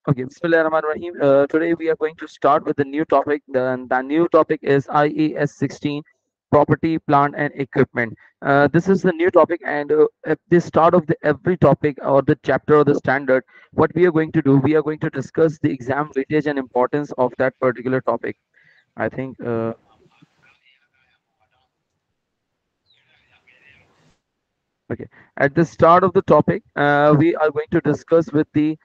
Okay, Bismillahirrahmanirrahim. Today we are going to start with the new topic. The new topic is IAS 16, property, plant, and equipment. This is the new topic, and at the start of every topic or the chapter or the standard, what we are going to do, we are going to discuss the exam weightage and importance of that particular topic. I think. Okay. At the start of the topic, we are going to discuss with the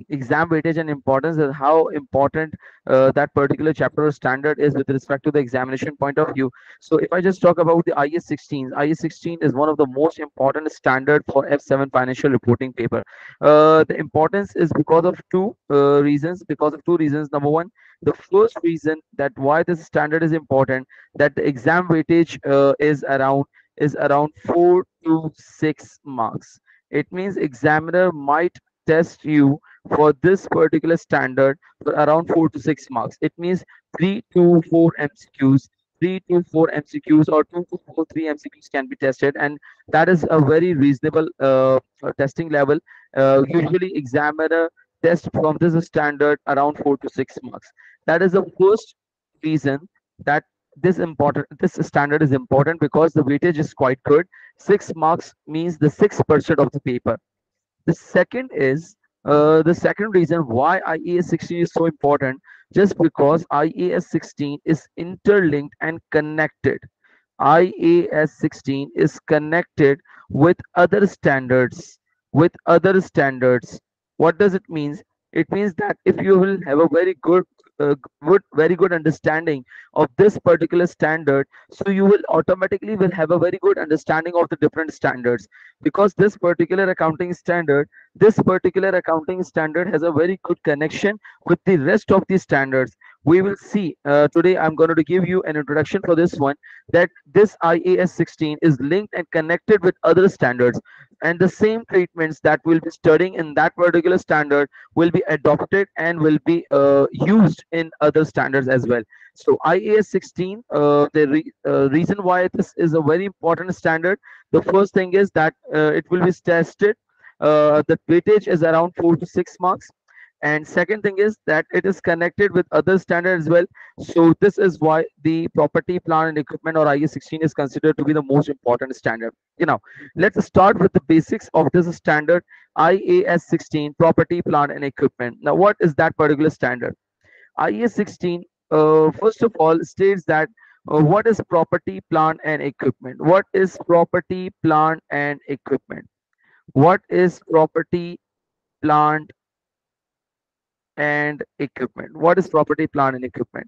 exam weightage and importance and how important that particular chapter or standard is with respect to the examination point of view. So, if I just talk about the IS 16, IS 16 is one of the most important standard for F7 financial reporting paper. The importance is because of two reasons. Because of two reasons. Number one, the first reason that why this standard is important, that the exam weightage is around 4 to 6 marks. It means examiner might test you for this particular standard for around 4 to 6 marks. It means 3 to 4 MCQs, 3 to 4 MCQs, or 2 to 3 MCQs can be tested, and that is a very reasonable testing level. Usually, examiner test from this standard around 4 to 6 marks. That is the first reason that this standard is important because the weightage is quite good. 6 marks means the 6% of the paper. The second reason why IAS 16 is so important, just because IAS 16 is interlinked and connected. IAS 16 is connected with other standards. With other standards. What does it mean? It means that if you will have a very good understanding of this particular standard, so you will automatically will have a very good understanding of the different standards, because this particular accounting standard has a very good connection with the rest of the standards. We will see today. I'm going to give you an introduction for this one, that this IAS 16 is linked and connected with other standards, and the same treatments that we'll be studying in that particular standard will be adopted and will be used in other standards as well. So IAS 16, the reason why this is a very important standard, the first thing is that it will be tested. The weightage is around 4 to 6 marks, and second thing is that it is connected with other standards as well. So this is why the property, plant, and equipment, or IS 16, is considered to be the most important standard. Let's start with the basics of this standard. IAS 16, property, plant, and equipment. Now, what is that particular standard? IAS 16, first of all, states that what is property, plant, and equipment? What is property, plant, and equipment? What is property, plant, and equipment? What is property, plant, and equipment?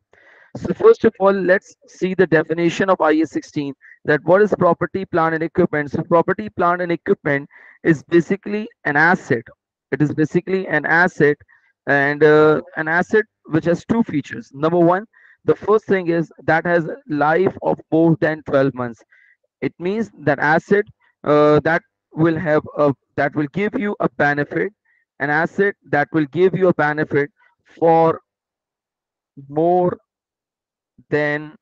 So first of all, let's see the definition of IS 16. That what is property, plant, and equipment? So property, plant, and equipment is basically an asset. It is basically an asset, and an asset which has two features. Number one, the first thing is that has life of more than 12 months. It means that asset that will give you a benefit, an asset that will give you a benefit for more than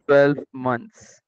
12 months.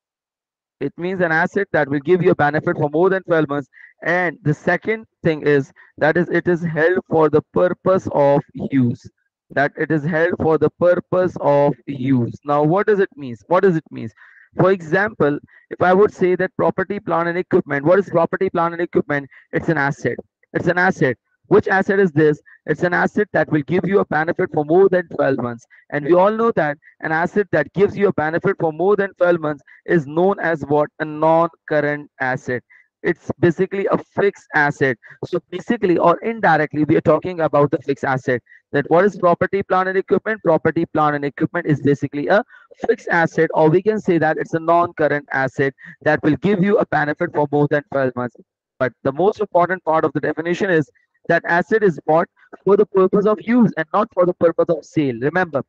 It means an asset that will give you a benefit for more than 12 months. And the second thing is that is it is held for the purpose of use. That it is held for the purpose of use. Now, what does it mean? What does it mean? For example, if I would say that property, plant, and equipment, what is property, plant, and equipment? It's an asset. It's an asset. Which asset is this? It's an asset that will give you a benefit for more than 12 months. And we all know that an asset that gives you a benefit for more than 12 months is known as what? A non-current asset. It's basically a fixed asset. So basically or indirectly, we are talking about the fixed asset. That what is property, plant, and equipment? Property, plant, and equipment is basically a fixed asset, or we can say that it's a non-current asset that will give you a benefit for more than 12 months. But the most important part of the definition is that asset is bought for the purpose of use and not for the purpose of sale. Remember,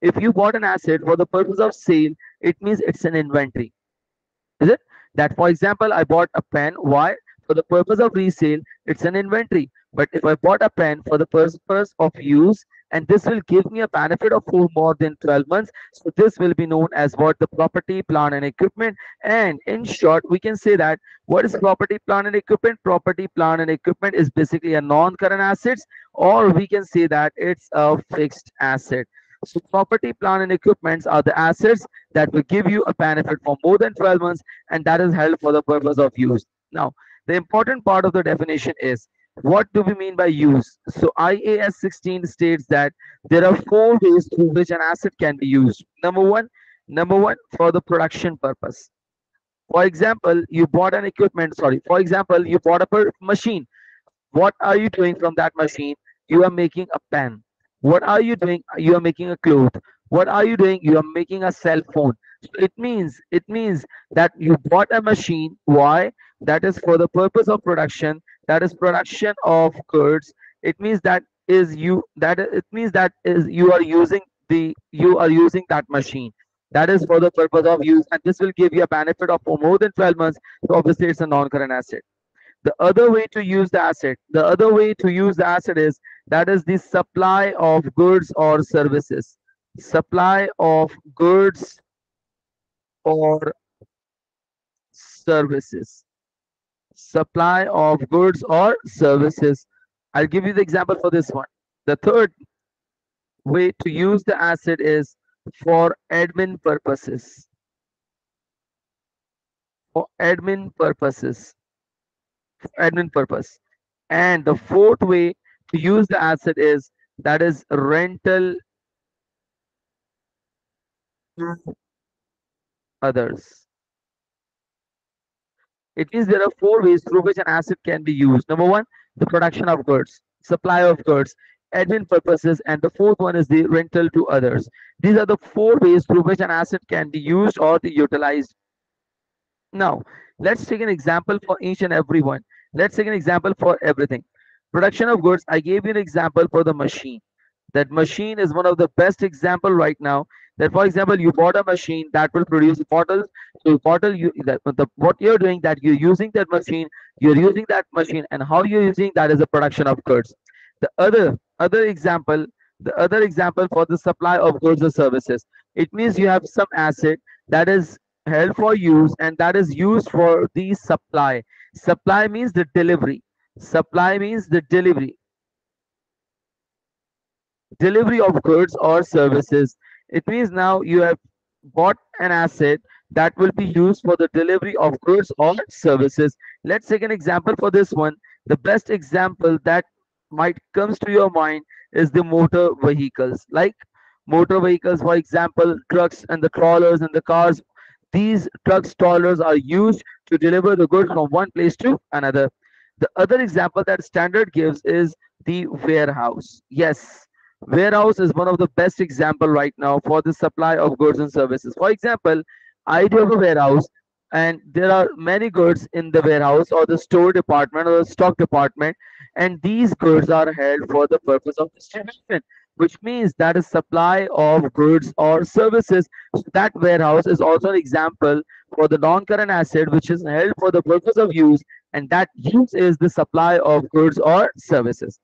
if you bought an asset for the purpose of sale, it means it's an inventory. Is it? That, for example, I bought a pen. Why? For the purpose of resale, it's an inventory. But if I bought a pen for the purpose of use, and this will give me a benefit of for more than 12 months, so this will be known as what the property, plant, and equipment. And in short, we can say that what is property, plant, and equipment? Property, plant, and equipment is basically a non-current assets, or we can say that it's a fixed asset. So property, plant, and equipments are the assets that will give you a benefit for more than 12 months, and that is held for the purpose of use. Now, the important part of the definition is what do we mean by use? So IAS 16 states that there are four ways through which an asset can be used. Number one, for the production purpose. For example, you bought an equipment, sorry, for example, you bought a machine. What are you doing from that machine? You are making a pen. What are you doing? You are making a cloth. What are you doing? You are making a cell phone. So it means that you bought a machine. Why? That is for the purpose of production. That is production of goods. It means that is you that it means that is you are using that machine. That is for the purpose of use, and this will give you a benefit of for more than 12 months. So obviously, it's a non-current asset. The other way to use the asset is that is the supply of goods or services. Supply of goods or services. Supply of goods or services. I'll give you the example for this one. The third way to use the asset is for admin purposes. For admin purposes. For admin purpose. And the fourth way to use the asset is that is rental to others. It means there are four ways through which an asset can be used. Number one, the production of goods, supply of goods, admin purposes, and the fourth one is the rental to others. These are the four ways through which an asset can be used or be utilized. Now, let's take an example for each and every one. Let's take an example for everything. Production of goods, I gave you an example for the machine. That machine is one of the best example right now. That for example, you bought a machine that will produce bottles. So bottle you what you're doing that you're using that machine, and how you're using that is a production of goods. The other example, the other example for the supply of goods or services. It means you have some asset that is held for use and that is used for the supply. Supply means the delivery. Supply means the delivery of goods or services. It means now you have bought an asset that will be used for the delivery of goods or services. Let's take an example for this one. The best example that might comes to your mind is the motor vehicles. Like motor vehicles, for example, trucks and the trawlers and the cars. These trucks, trawlers are used to deliver the goods from one place to another. The other example that standard gives is the warehouse. Yes, warehouse is one of the best example right now for the supply of goods and services. For example, I do have a warehouse and there are many goods in the warehouse or the store department or the stock department, and these goods are held for the purpose of distribution, which means that is supply of goods or services. So that warehouse is also an example for the non-current asset which is held for the purpose of use, and that use is the supply of goods or services.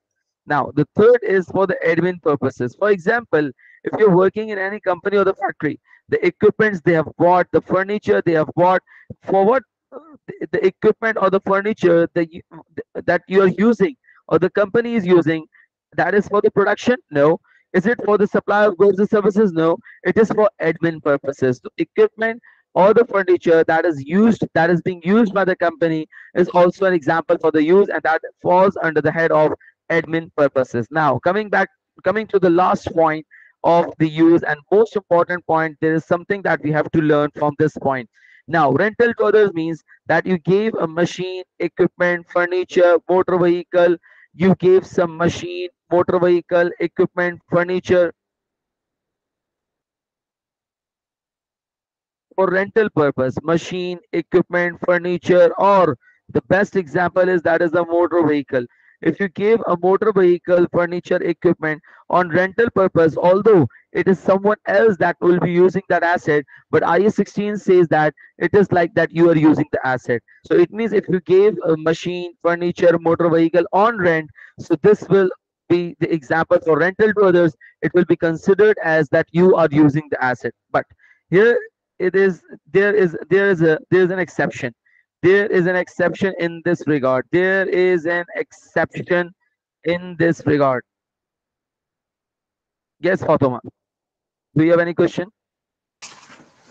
Now, the third is for the admin purposes. For example, if you're working in any company or the factory, the equipments they have bought, the furniture they have bought, for what the equipment or the furniture that you are using or the company is using, that is for the production? No. Is it for the supply of goods and services? No. It is for admin purposes. The equipment or the furniture that is being used by the company is also an example for the use, and that falls under the head of admin purposes. Now, coming to the last point of the use and most important point, there is something that we have to learn from this point. Now, rental to others means that you gave a machine, equipment, furniture, motor vehicle. You gave some machine, motor vehicle, equipment, furniture for rental purpose, machine, equipment, furniture, or the best example is that is a motor vehicle. if you gave a motor vehicle, furniture, equipment on rental purpose, although it is someone else that will be using that asset, but IS 16 says that it is like that you are using the asset. So it means if you gave a machine, furniture, motor vehicle on rent, so this will be the example for rental to others. It will be considered as that you are using the asset. But here it is, there is an exception. There is an exception in this regard. There is an exception in this regard. Yes, Fatima. Do you have any question?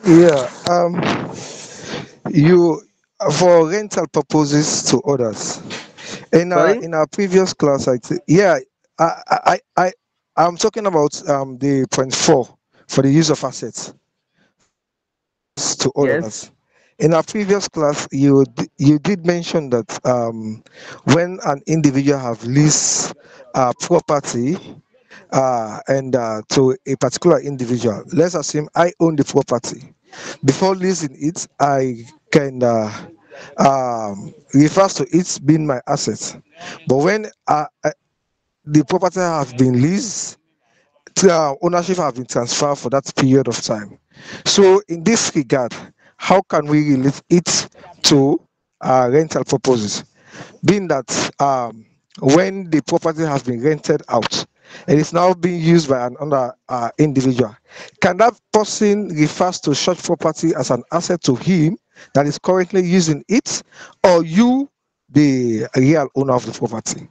Yeah. You for rental purposes to others. Sorry? In our previous class, yeah, I I I I'm talking about the point four for the use of assets to Yes. others. In our previous class, you did mention that when an individual have leased property and to a particular individual, let's assume I own the property. Before leasing it, I can refers to it being my asset. But when the property have been leased, ownership have been transferred for that period of time. So in this regard, how can we relate it to rental purposes? Being that when the property has been rented out, it is now being used by another individual. Can that person refers to such property as an asset to him that is currently using it, or you, the real owner of the property?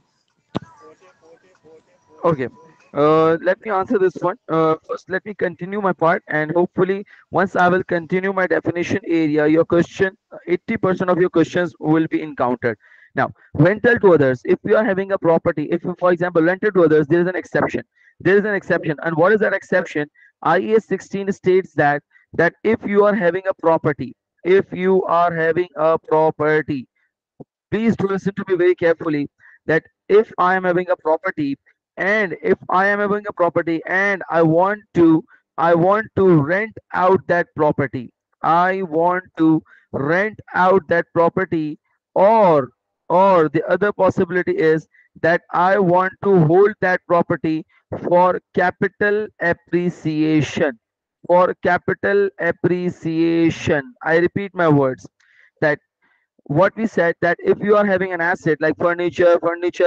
Okay. Let me answer this one. First, let me continue my part, and hopefully, once I will continue my definition area, your question, 80% of your questions will be encountered. Now, rental to others. If you are having a property, if you, for example, rental to others, there is an exception. There is an exception, and what is that exception? IAS 16 states that if you are having a property, if you are having a property, please do listen to me very carefully, that if I am having a property, and if I am having a property and I want to rent out that property, I want to rent out that property, or the other possibility is that I want to hold that property for capital appreciation. For capital appreciation, I repeat my words, that what we said, that if you are having an asset like furniture,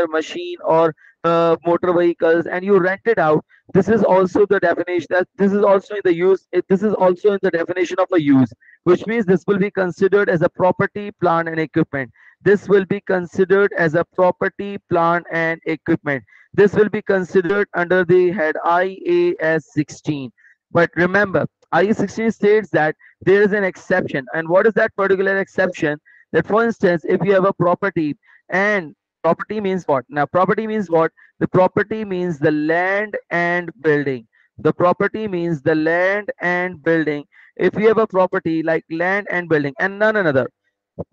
machine, or motor vehicles, and you rent it out, this is also the definition, that this is also in the use, this is also in the definition of a use, which means this will be considered as a property, plant, and equipment. This will be considered as a property, plant, and equipment. This will be considered under the head IAS 16. But remember, IAS 16 states that there is an exception. And what is that particular exception? That for instance, if you have a property, and property means what? Now property means what? The property means the land and building. The property means the land and building. If you have a property like land and building and none another,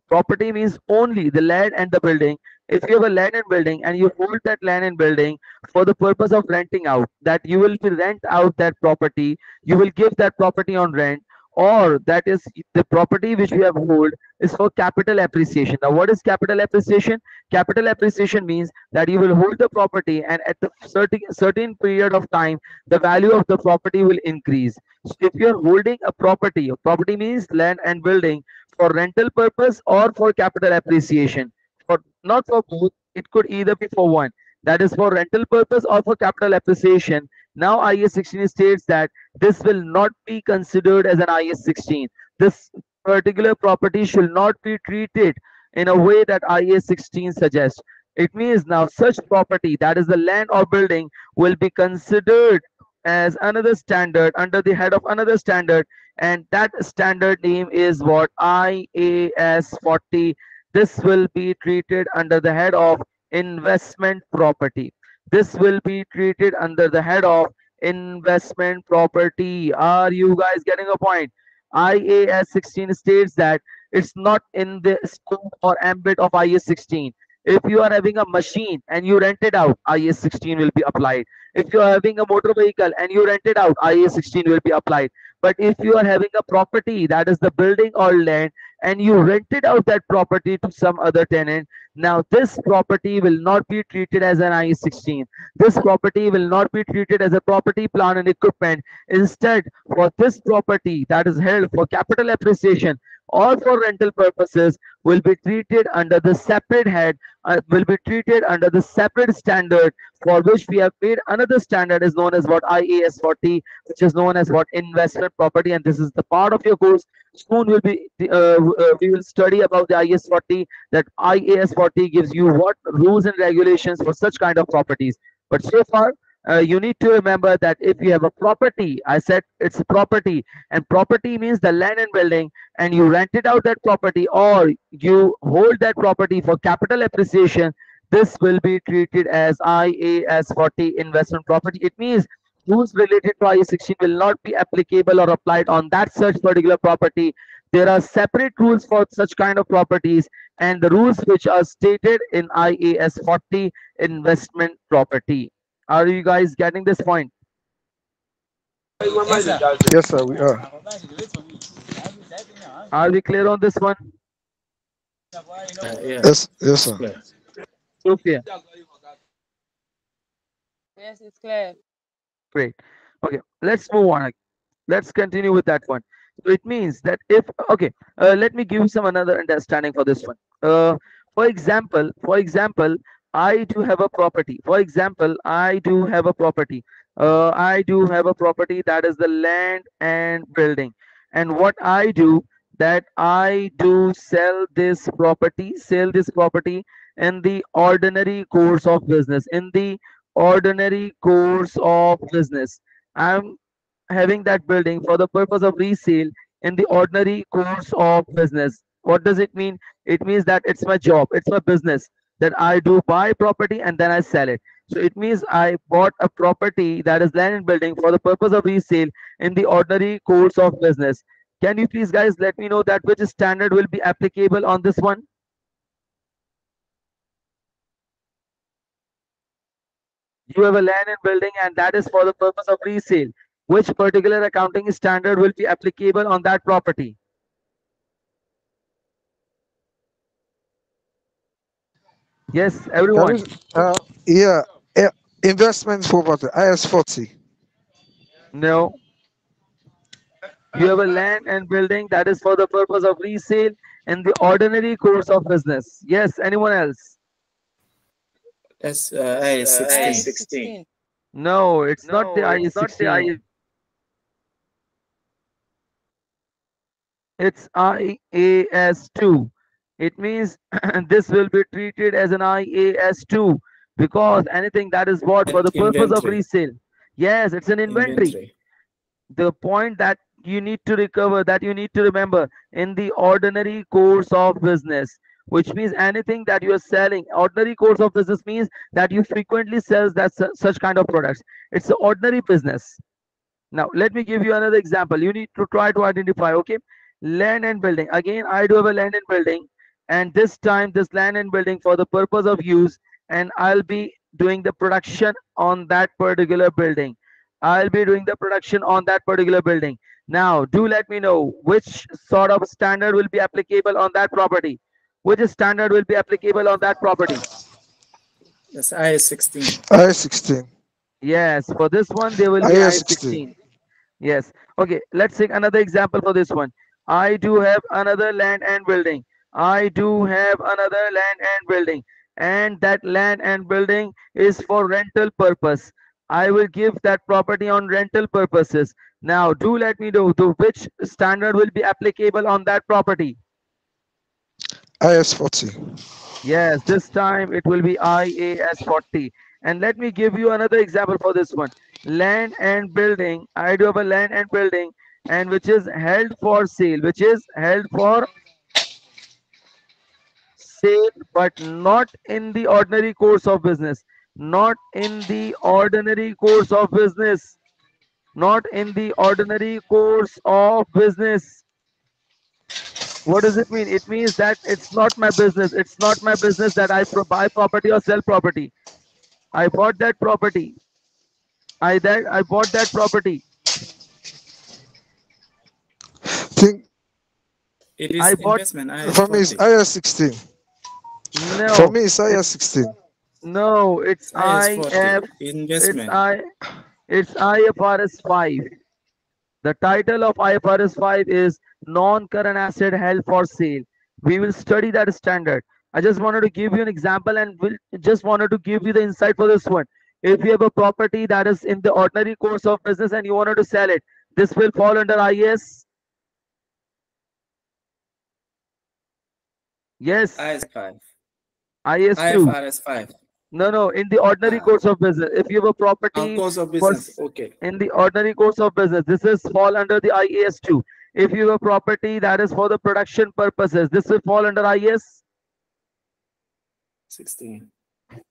property means only the land and the building. If you have a land and building and you hold that land and building for the purpose of renting out, that you will be rent out that property, you will give that property on rent, or that is the property which you have hold is for capital appreciation. Now, what is capital appreciation? Capital appreciation means that you will hold the property, and at the certain period of time, the value of the property will increase. So if you are holding a property means land and building for rental purpose or for capital appreciation. For not for both, it could either be for one. That is for rental purpose or for capital appreciation. Now IS 16 states that this will not be considered as an IS 16. This particular property should not be treated in a way that IS 16 suggests. It means now such property, that is the land or building, will be considered as another standard under the head of another standard, and that standard name is what? IAS 40. This will be treated under the head of investment property. This will be treated under the head of investment property. Are you guys getting a point? IAS 16 states that it's not in the scope or ambit of IAS 16. If you are having a machine and you rent it out, IAS 16 will be applied. If you are having a motor vehicle and you rent it out, IAS 16 will be applied. But if you are having a property, that is the building or land, and you rented out that property to some other tenant, now this property will not be treated as an IAS 16. This property will not be treated as a property, plant and equipment. Instead, for this property that is held for capital appreciation or for rental purposes, will be treated under the separate head, will be treated under the separate standard, for which we have made another standard is known as what IAS 40, which is known as what investment property. And this is the part of your course. Soon will be we will study about the IAS 40, that IAS 40 gives you what rules and regulations for such kind of properties. But so far, you need to remember that if you have a property, I said it's a property, and property means the land and building, and you rented out that property or you hold that property for capital appreciation, this will be treated as IAS 40 investment property. It means rules related to IAS 16 will not be applicable or applied on that such particular property. There are separate rules for such kind of properties, and the rules which are stated in IAS 40 investment property. Are you guys getting this point? Yes, sir, we are. Are we clear on this one? Yeah, Yes, yes, it's sir. clear. Okay, Yes, it's clear. great. Okay, let's move on. Let's continue with that one. So it means that if, okay, let me give you some another understanding for this one. For example, I do have a property. For example, I do have a property. I do have a property that is the land and building. And what I do, that I do sell this property in the ordinary course of business. In the ordinary course of business, I'm having that building for the purpose of resale in the ordinary course of business. What does it mean? It means that it's my job, it's my business, that I do buy property and then I sell it. So it means I bought a property that is land and building for the purpose of resale in the ordinary course of business. Can you please guys let me know that which standard will be applicable on this one? You have a land and building and that is for the purpose of resale. Which particular accounting standard will be applicable on that property? Yes, Can we, everyone. yeah, eh, investment property, IS 40. No, you have a land and building that is for the purpose of resale in the ordinary course of business. Yes, anyone else? That's I 16. IS 16. No, it's not the IE 16. It's IAS 2. It means this will be treated as an IAS 2 because anything that is bought for the purpose of Inventory. resale. Yes, it's an inventory. Inventory. The point that you need to recover, that you need to remember, in the ordinary course of business, which means anything that you are selling. Ordinary course of business means that you frequently sell that such kind of products. It's the ordinary business. Now let me give you another example. You need to try to identify. Okay, land and building. Again, I do have a land and building, and this time this land and building for the purpose of use, and I'll be doing the production on that particular building. I'll be doing the production on that particular building. Now do let me know which sort of standard will be applicable on that property. Which standard will be applicable on that property? That's I 16. IS 16. Yes, for this one there will be IS I 16. 16. Yes. Okay, let's take another example for this one. I do have another land and building. I do have another land and building. And that land and building is for rental purpose. I will give that property on rental purposes. Now, do let me know to which standard will be applicable on that property. IS 40. Yes, this time it will be IAS 40. And let me give you another example for this one. Land and building. I do have a land and building and which is held for sale, which is held for sale, but not in the ordinary course of business. Not in the ordinary course of business. Not in the ordinary course of business. What does it mean? It means that it's not my business. It's not my business that buy property or sell property. I bought that property. I bought that property. Think It is I bought investment. IS for me it's 40. IS 16. For no. me it's It IS 16. no. It's IS I F. 40. It's Investment. I. It's IFRS 5. The title of IFRS 5 is non-current asset held for sale. We will study that standard. I just wanted to give you an example and will just wanted to give you the insight for this one. If you have a property that is in the ordinary course of business and you wanted to sell it, this will fall under IS. Yes, IS 5. IS 2. IFRS 5. No, no, in the ordinary Ah, course of business. If you have a property course of for business. Okay. in the ordinary course of business, this is fall under the IAS 2. If you have a property that is for the production purposes, this will fall under IS. 16.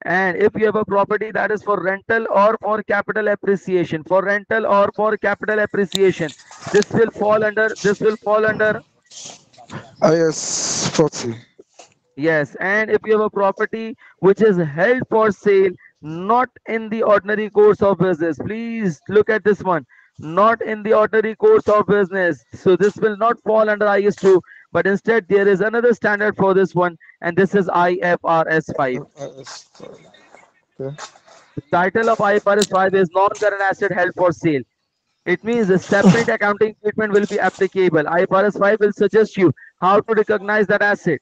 And if you have a property that is for rental or for capital appreciation, for rental or for capital appreciation, this will fall under. IS 40. Yes, and if you have a property which is held for sale, not in the ordinary course of business, please look at this one. Not in the ordinary course of business. So this will not fall under IS2, but instead there is another standard for this one, and this is IFRS 5. IS, okay. The title of IFRS 5 is non-current asset held for sale. It means a separate accounting treatment will be applicable. IFRS 5 will suggest you how to recognize that asset.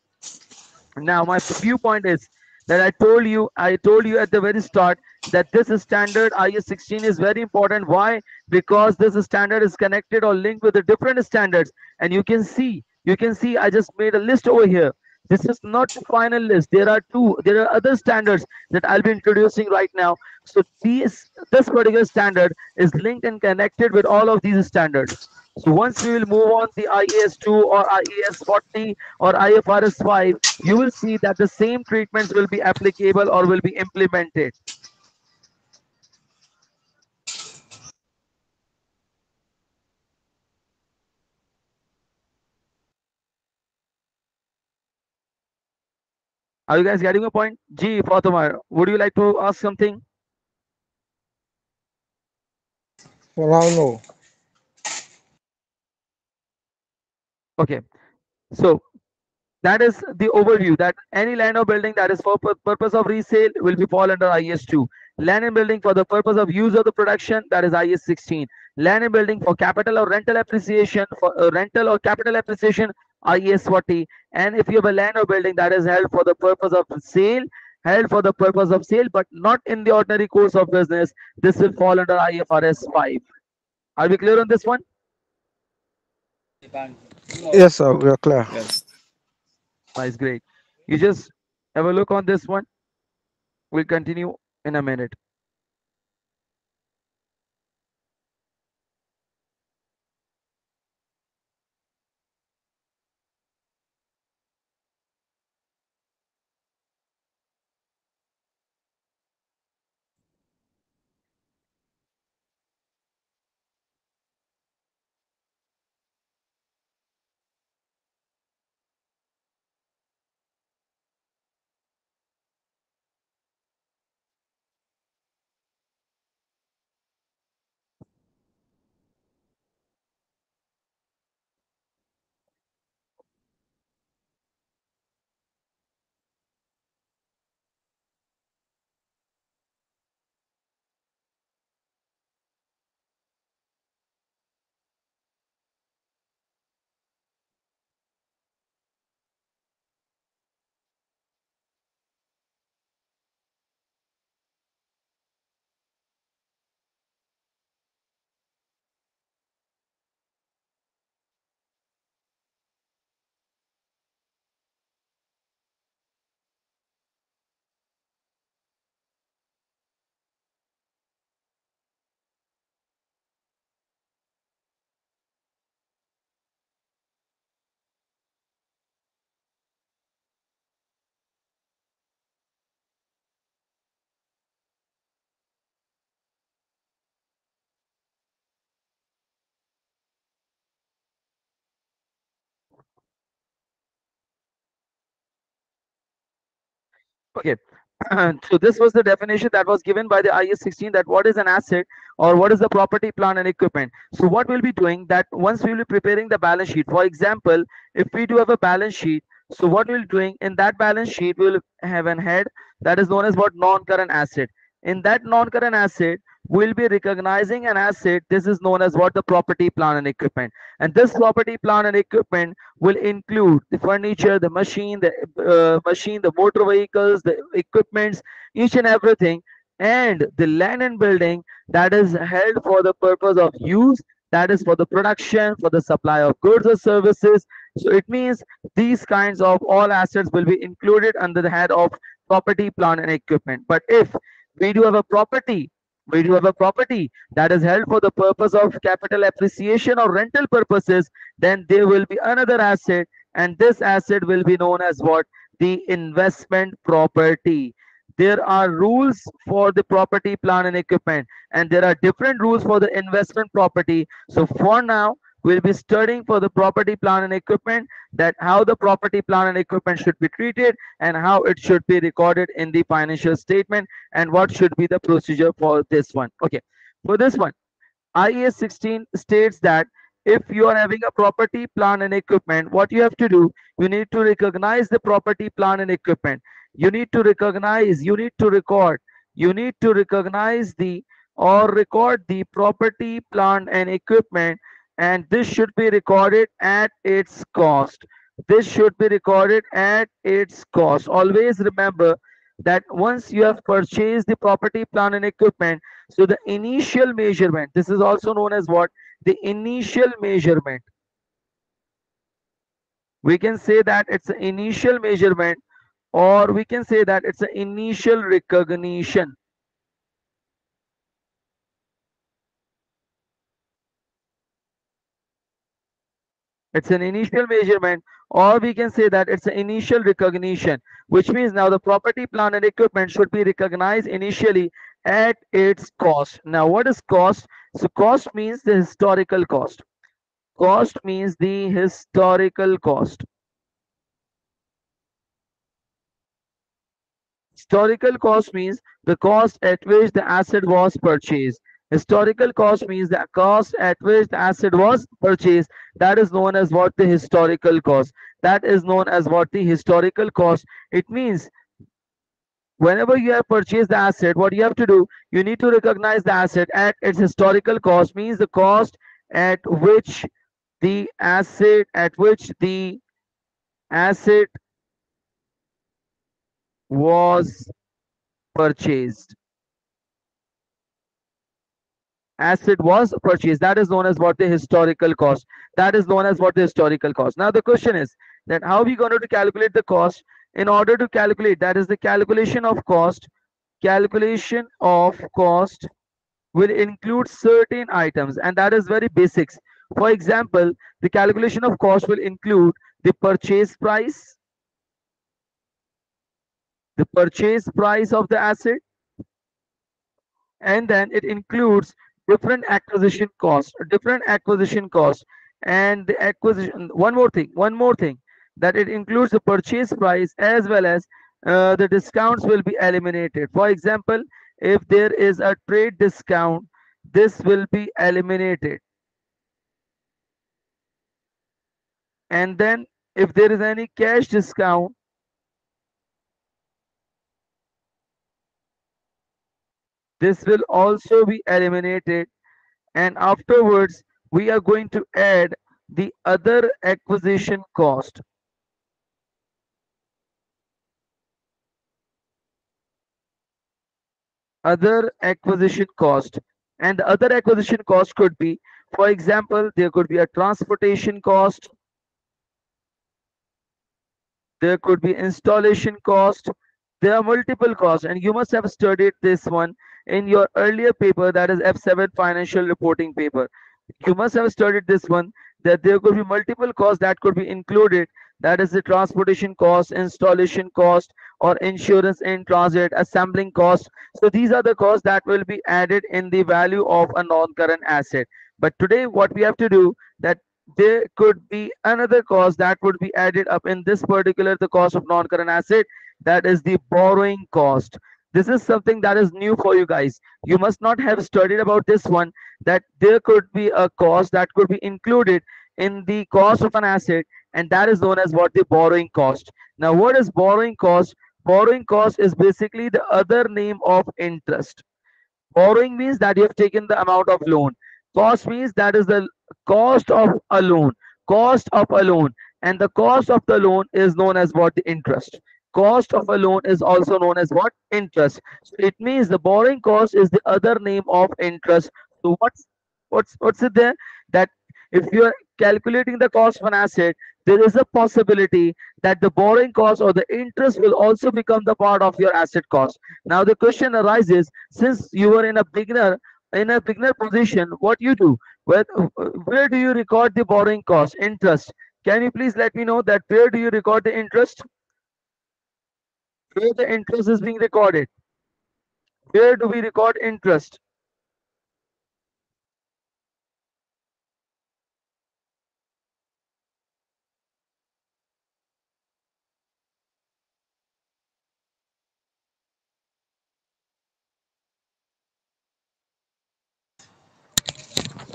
Now, my viewpoint is that I told you at the very start that this standard IS 16 is very important. Why? Because this standard is connected or linked with the different standards, and you can see, I just made a list over here. This is not the final list. There are other standards that I'll be introducing right now. So this particular standard is linked and connected with all of these standards. So once we will move on the IAS 2 or IAS 40 or IFRS 5, you will see that the same treatments will be applicable or will be implemented. Are you guys getting a point? G, Fatima, would you like to ask something? For now, no. Okay, so that is the overview that any land or building that is for purpose of resale will be fall under IS2. Land and building for the purpose of use of the production, that is IS 16. Land and building for capital or rental appreciation, for rental or capital appreciation, IS 40. And if you have a land or building that is held for the purpose of sale, but not in the ordinary course of business, this will fall under IFRS 5. Are we clear on this one? Yes, sir, we are clear. Yes. Nice, great. You just have a look on this one. We'll continue in a minute. Okay. So this was the definition that was given by the IS 16, that what is an asset or what is the property, plant and equipment. So what we'll be doing, that once we will be preparing the balance sheet, for example, if we do have a balance sheet, so what we'll doing in that balance sheet, we will have an head that is known as what, non-current asset. In that non-current asset, we'll be recognizing an asset. This is known as what, the property, plant and equipment. And this property, plant and equipment will include the furniture, the machine, the motor vehicles, the equipments, each and everything, and the land and building that is held for the purpose of use, that is for the production, for the supply of goods or services. So it means these kinds of all assets will be included under the head of property, plant, and equipment. But if we do have a property, we do have a property that is held for the purpose of capital appreciation or rental purposes, then there will be another asset, and this asset will be known as what, the investment property. There are rules for the property, plant and equipment, and there are different rules for the investment property. So for now, we'll be studying for the property, plant and equipment, that how the property, plant and equipment should be treated and how it should be recorded in the financial statement, and what should be the procedure for this one. Okay, for this one, IAS 16 states that if you are having a property, plant, and equipment, what you have to do, you need to recognize the property, plant, and equipment. You need to recognize, you need to record, you need to recognize the or record the property, plant, and equipment, and this should be recorded at its cost. This should be recorded at its cost. Always remember that once you have purchased the property, plant, and equipment, so the initial measurement, this is also known as what? The initial measurement. We can say that it's an initial measurement, or we can say that it's an initial recognition. It's an initial measurement, or we can say that it's an initial recognition, which means now the property, plant, and equipment should be recognized initially at its cost. Now, what is cost? So, cost means the historical cost. Cost means the historical cost. Historical cost means the cost at which the asset was purchased. Historical cost means the cost at which the asset was purchased. That is known as what? The historical cost. That is known as what? The historical cost. It means whenever you have purchased the asset, what you have to do, you need to recognize the asset at its historical cost, means the cost at which the asset was purchased. Asset was purchased. That is known as what? The historical cost. That is known as what? The historical cost. Now the question is that how we going to calculate the cost? In order to calculate, that is the calculation of cost. Calculation of cost will include certain items, and that is very basics. For example, the calculation of cost will include the purchase price of the asset, and then it includes different acquisition cost, and the acquisition, one more thing, that it includes the purchase price as well as the discounts will be eliminated. For example, if there is a trade discount, this will be eliminated, and then if there is any cash discount, this will also be eliminated, and afterwards we are going to add the other acquisition cost. And the other acquisition cost could be, for example, there could be a transportation cost, there could be installation cost, there are multiple costs, and you must have studied this one in your earlier paper, that is F7 financial reporting paper. You must have studied this one, that there could be multiple costs that could be included, that is the transportation cost, installation cost, or insurance in transit, assembling cost. So these are the costs that will be added in the value of a non-current asset. But today what we have to do, that there could be another cost that would be added up in this particular, the cost of non-current asset. that is the borrowing cost. This is something that is new for you guys. You must not have studied about this one, that there could be a cost that could be included in the cost of an asset, and that is known as what, the borrowing cost. Now, what is borrowing cost? Borrowing cost is basically the other name of interest. Borrowing means that you have taken the amount of loan. Cost means that is the cost of a loan. Cost of a loan. And the cost of the loan is known as what? The interest. Cost of a loan is also known as what? Interest. So it means the borrowing cost is the other name of interest. So what's it there? That if you are calculating the cost of an asset, there is a possibility that the borrowing cost or the interest will also become the part of your asset cost. Now the question arises, since you are in a beginner position, what you do? Where do you record the borrowing cost? Interest. Can you please let me know that where do you record the interest? Where the interest is being recorded? Where do we record interest?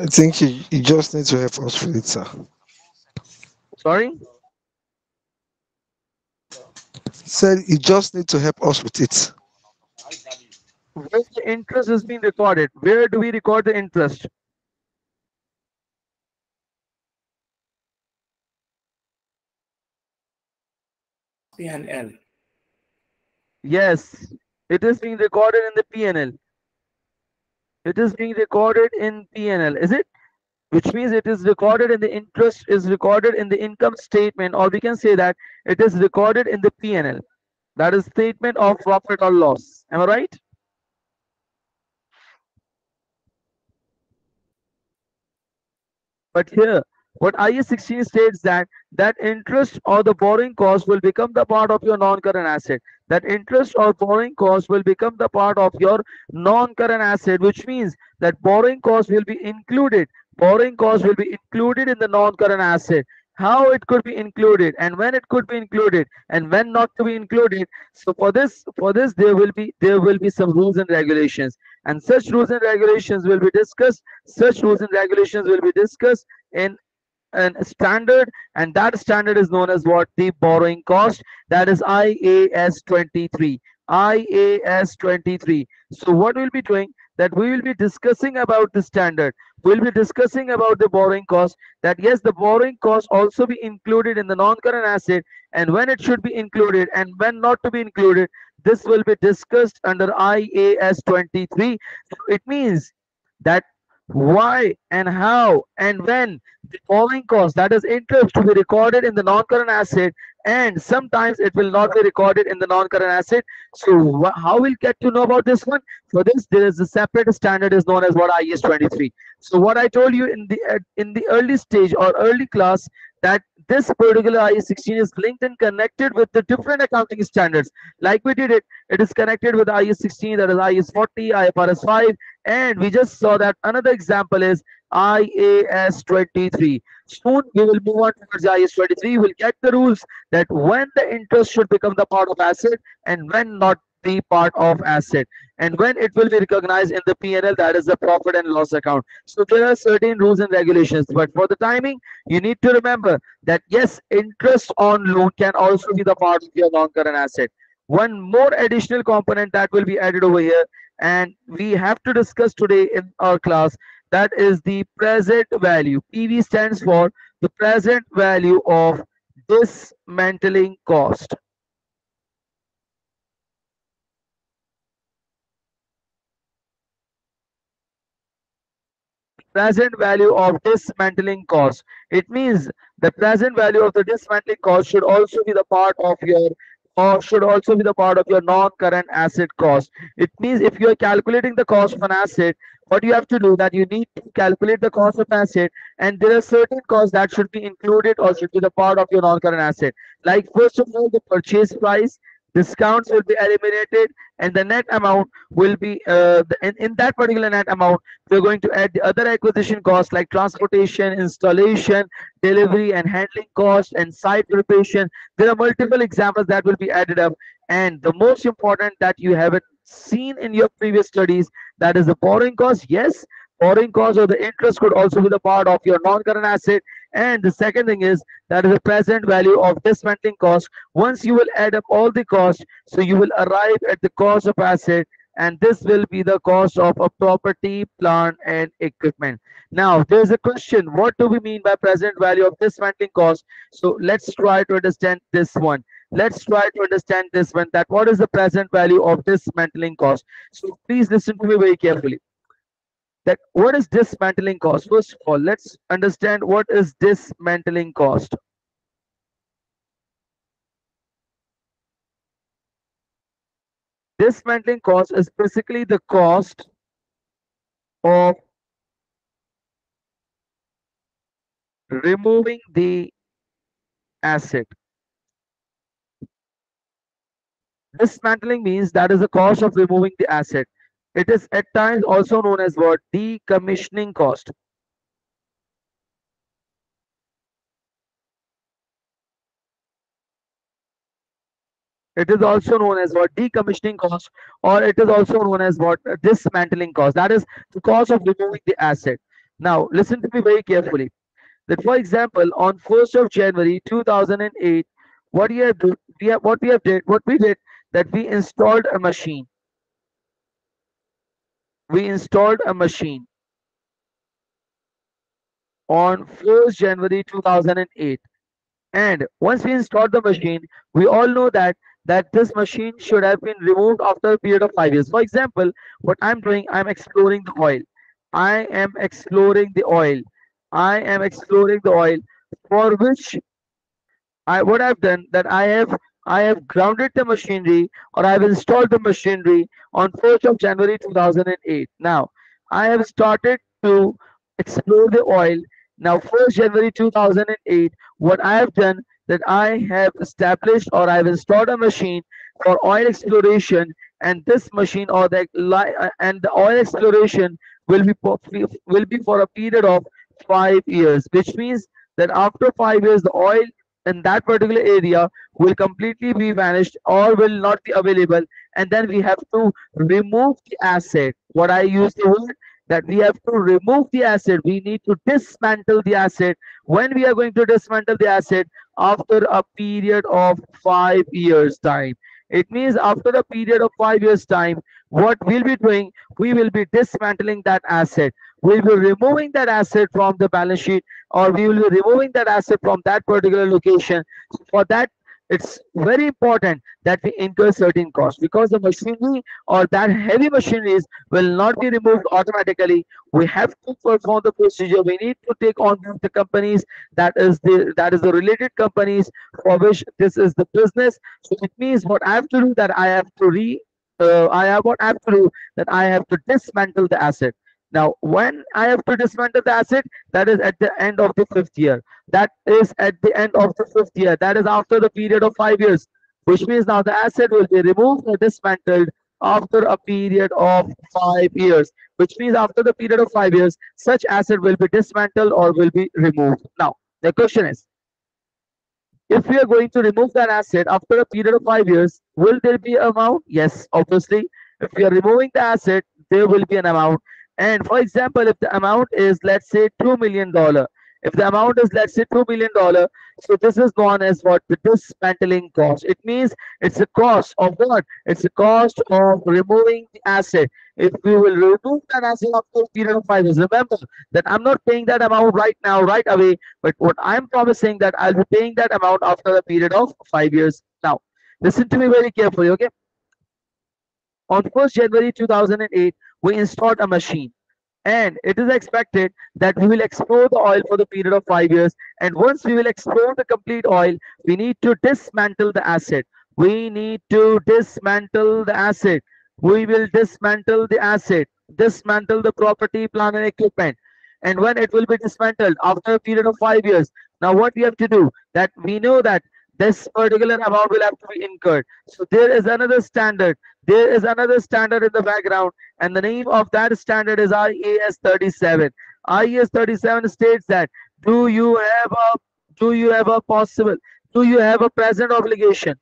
I think you just need to help us with it, sir. Sorry, Said you just need to help us with it. where the interest is being recorded? Where do we record the interest? P&L. Yes, it is being recorded in the P&L. It is being recorded in P&L, is it? Which means it is recorded in the interest is recorded in the income statement, or we can say that it is recorded in the P&L. That is statement of profit or loss. Am I right? But here, what IS 16 states that interest or the borrowing cost will become the part of your non-current asset. That interest or borrowing cost will become the part of your non-current asset, which means that borrowing cost will be included. Borrowing cost will be included in the non-current asset. How it could be included, and when it could be included, and when not to be included. So for this there will be some rules and regulations, and such rules and regulations will be discussed. Such rules and regulations will be discussed in an standard, and that standard is known as what? The borrowing cost. That is IAS 23. IAS 23. So what we'll be doing, that we will be discussing about the standard. We'll be discussing about the borrowing cost, that yes, the borrowing cost also be included in the non-current asset, and when it should be included and when not to be included. This will be discussed under IAS 23. So it means that why and how and when the borrowing cost, that is interest, to be recorded in the non-current asset, and sometimes it will not be recorded in the non-current asset. So how we'll get to know about this one? For this, there is a separate standard is known as what? IS 23. So what I told you in the early stage or early class, that this particular IS 16 is linked and connected with the different accounting standards. Like we did it, it is connected with IS 16, that is IS 40, IFRS 5, and we just saw that another example is IAS 23. Soon we will move on towards IAS 23. We'll get the rules that when the interest should become the part of asset and when not the part of asset, and when it will be recognized in the P&L, that is the profit and loss account. So there are certain rules and regulations, but for the timing, you need to remember that yes, interest on loan can also be the part of your non-current asset. One more additional component that will be added over here, and we have to discuss today in our class, that is the present value. PV stands for the present value of dismantling cost. Present value of dismantling cost. It means the present value of the dismantling cost should also be the part of your, or should also be the part of your non-current asset cost. It means if you are calculating the cost of an asset, what you have to do, that you need to calculate the cost of asset, and there are certain costs that should be included or should be the part of your non-current asset. Like first of all, the purchase price, discounts will be eliminated, and the net amount will be in that particular net amount we're going to add the other acquisition costs like transportation, installation, delivery and handling cost, and site preparation. There are multiple examples that will be added up, And the most important that you haven't seen in your previous studies, that is the borrowing cost. Yes, borrowing cost or the interest could also be the part of your non-current asset. And the second thing is that is the present value of dismantling cost. Once you will add up all the costs, so you will arrive at the cost of asset, and this will be the cost of a property, plant, and equipment. Now, there's a question: what do we mean by present value of dismantling cost? So let's try to understand this one. Let's try to understand this one, that what is the present value of dismantling cost. So please listen to me very carefully. That what is dismantling cost? First of all, let's understand what is dismantling cost. Dismantling cost is basically the cost of removing the asset. Dismantling means that is the cost of removing the asset. It is at times also known as what? Decommissioning cost. It is also known as what? Decommissioning cost, or it is also known as what? Dismantling cost. That is the cost of removing the asset. Now, listen to me very carefully. That, for example, on 1st of January 2008, what we have, what we did, that we installed a machine. We installed a machine on 1st January 2008. And once we installed the machine, we all know that this machine should have been removed after a period of 5 years. For example, what I'm doing, I'm exploring the oil. I am exploring the oil. I am exploring the oil, for which what I've done, that I have grounded the machinery, or I've installed the machinery on 1st of January 2008. Now I have started to explore the oil. Now 1st January 2008, what I have done, that I have established, or I've installed a machine for oil exploration, and this machine, or and the oil exploration will be for a period of 5 years, which means that after 5 years the oil in that particular area will completely be vanished or will not be available, and then we have to remove the asset. What I use the word, that we have to remove the asset, we need to dismantle the asset. When we are going to dismantle the asset? After a period of 5 years time. It means after a period of 5 years time, what we'll be doing, we will be dismantling that asset. We'll be removing that asset from the balance sheet, or we will be removing that asset from that particular location. So for that, it's very important that we incur certain costs, because the machinery or that heavy machineries will not be removed automatically. We have to perform the procedure. We need to take on the companies, that is the related companies for which this is the business. So it means what I have to do, that I have to I have what I have to do, that I have to dismantle the asset. Now, when I have to dismantle the asset, that is at the end of the fifth year. That is at the end of the fifth year. That is after the period of 5 years, which means now the asset will be removed or dismantled after a period of 5 years. Which means after the period of 5 years, such asset will be dismantled or will be removed. Now, the question is, if we are going to remove that asset after a period of 5 years, will there be an amount? Yes, obviously. If we are removing the asset, there will be an amount. And for example, if the amount is, let's say, $2 million, if the amount is, let's say, $2 million, so this is known as what? The dismantling cost. It means it's a cost of what? It's a cost of removing the asset. If we will remove that asset after a period of 5 years, remember that I'm not paying that amount right now, right away, but what I'm promising, that I'll be paying that amount after a period of 5 years. Now, listen to me very carefully, okay? On 1st January 2008, we installed a machine, and it is expected that we will explore the oil for the period of 5 years. And once we will explore the complete oil, we need to dismantle the asset. We need to dismantle the asset. We will dismantle the asset, dismantle the property, plant, and equipment. And when it will be dismantled after a period of 5 years, now what we have to do, that we know that this particular amount will have to be incurred. So there is another standard. There is another standard in the background, and the name of that standard is IAS 37. IAS 37 states that, do you have a do you have a possible do you have a present obligation?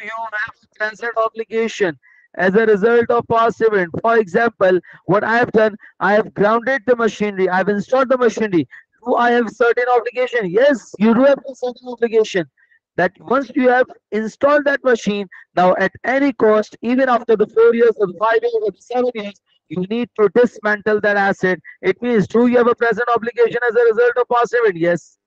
you have present obligation as a result of past event. For example, what I have done, I have grounded the machinery, I have installed the machinery. Do I have certain obligation? Yes, you do have a certain obligation. That once you have installed that machine, now at any cost, even after the 4 years or the 5 years or the 7 years, you need to dismantle that asset. It means, do you have a present obligation as a result of past event? Yes.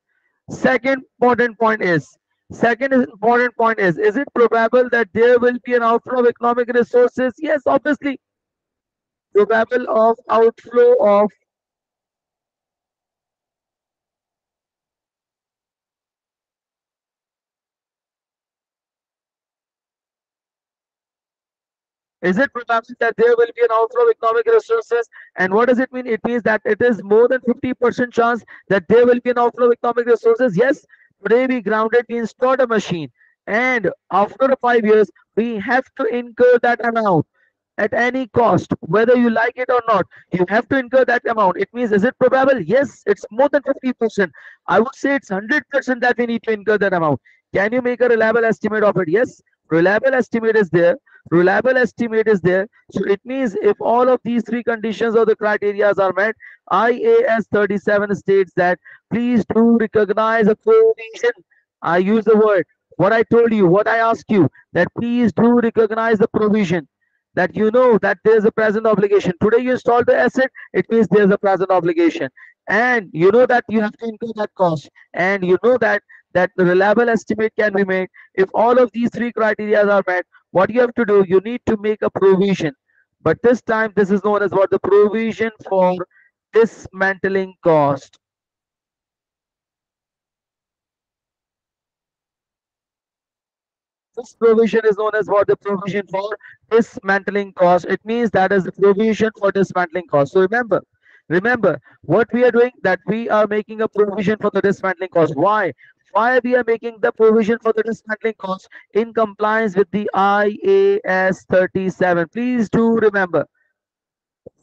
Second important point is, is it probable that there will be an outflow of economic resources? Yes, obviously, probable of outflow of. Is it probable that there will be an outflow of economic resources? And what does it mean? It means that it is more than 50% chance that there will be an outflow of economic resources. Yes, today we grounded, we installed a machine, and after 5 years, we have to incur that amount at any cost, whether you like it or not. You have to incur that amount. It means, is it probable? Yes, it's more than 50%. I would say it's 100% that we need to incur that amount. Can you make a reliable estimate of it? Yes, reliable estimate is there. Reliable estimate is there. So it means if all of these three conditions or the criteria are met, IAS 37 states that please do recognize a provision. I use the word. What I told you, what I asked you, that please do recognize the provision, that you know that there's a present obligation. Today you install the asset, it means there's a present obligation. And you know that you have to incur that cost. And you know that the reliable estimate can be made. If all of these three criteria are met, what you have to do, you need to make a provision. But this time, this is known as what? The provision for dismantling cost. This provision is known as what? The provision for dismantling cost. It means that is the provision for dismantling cost. So remember what we are doing, that we are making a provision for the dismantling cost. Why? Why we are making the provision for the dismantling cost? In compliance with the IAS 37. Please do remember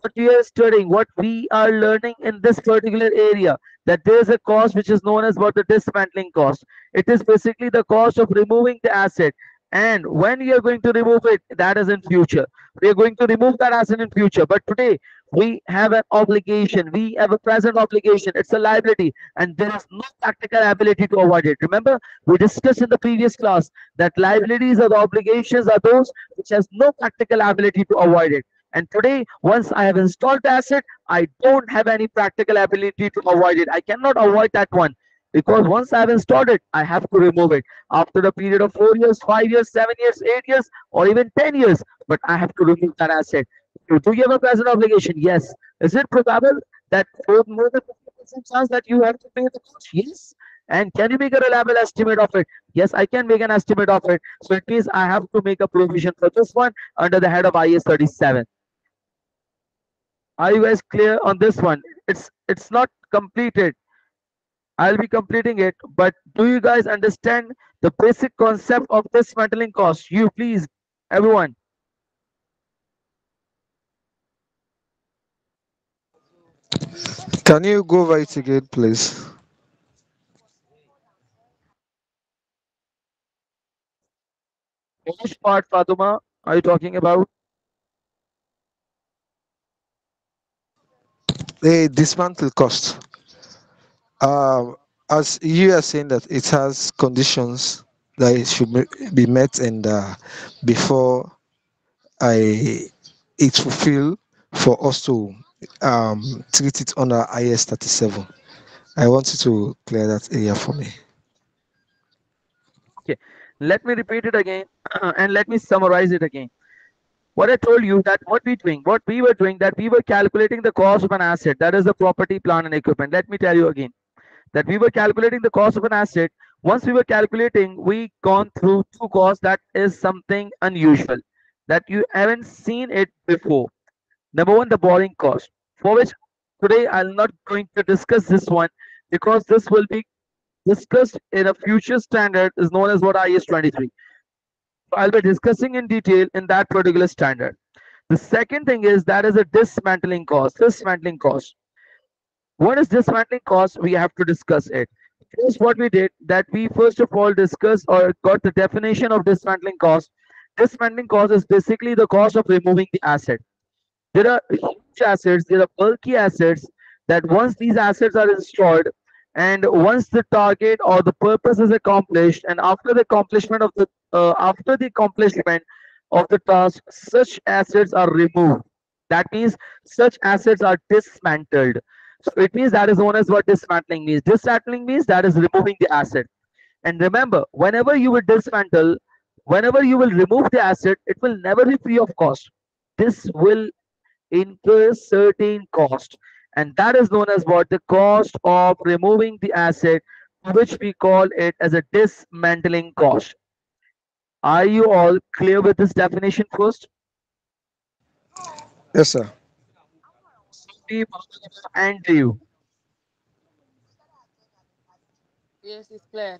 what we are studying, what we are learning in this particular area, that there is a cost which is known as what? The dismantling cost. It is basically the cost of removing the asset. And when we are going to remove it, that is in future. We are going to remove that asset in future. But today we have an obligation. We have a present obligation. It's a liability, and there is no practical ability to avoid it. Remember, we discussed in the previous class that liabilities or the obligations are those which has no practical ability to avoid it. And today, once I have installed the asset, I don't have any practical ability to avoid it. I cannot avoid that one, because once I have installed it, I have to remove it after a period of 4 years, 5 years, 7 years, 8 years, or even 10 years. But I have to remove that asset. So do you have a present obligation? Yes. Is it probable that for more than 50% chance that you have to pay the cost? Yes. And can you make a reliable estimate of it? Yes, I can make an estimate of it. So it means I have to make a provision for this one under the head of IS 37. Are you guys clear on this one? It's not completed. I'll be completing it, but do you guys understand the basic concept of dismantling cost? You please, everyone. Can you go over it again, please? Which part, Fatuma, are you talking about? A dismantle cost. As you are saying that it has conditions that it should be met, and before I it fulfill for us to treat it under IS 37. I want you to clear that area for me. Okay, let me repeat it again and let me summarize it again. What I told you, that what we were doing, that we were calculating the cost of an asset, that is the property, plant, and equipment. Let me tell you again that we were calculating the cost of an asset. Once we were calculating, we gone through two costs. That is something unusual that you haven't seen it before. Number one, the borrowing cost, for which today I'm not going to discuss this one, because this will be discussed in a future standard is known as what? IS 23. So I'll be discussing in detail in that particular standard. The second thing is that is a dismantling cost. Dismantling cost. What is dismantling cost? We have to discuss it. First, what we did that we first of all discussed or got the definition of dismantling cost. Dismantling cost is basically the cost of removing the asset. There are huge assets, there are bulky assets that once these assets are installed and once the target or the purpose is accomplished and after the accomplishment of the task, such assets are removed. That means such assets are dismantled. So it means that is known as what dismantling means. Dismantling means that is removing the asset. And remember, whenever you will dismantle, whenever you will remove the asset, it will never be free of cost. This will incur certain cost, and that is known as what the cost of removing the asset, which we call it as a dismantling cost. Are you all clear with this definition first? Yes, sir. Steve and you. Yes, it's clear.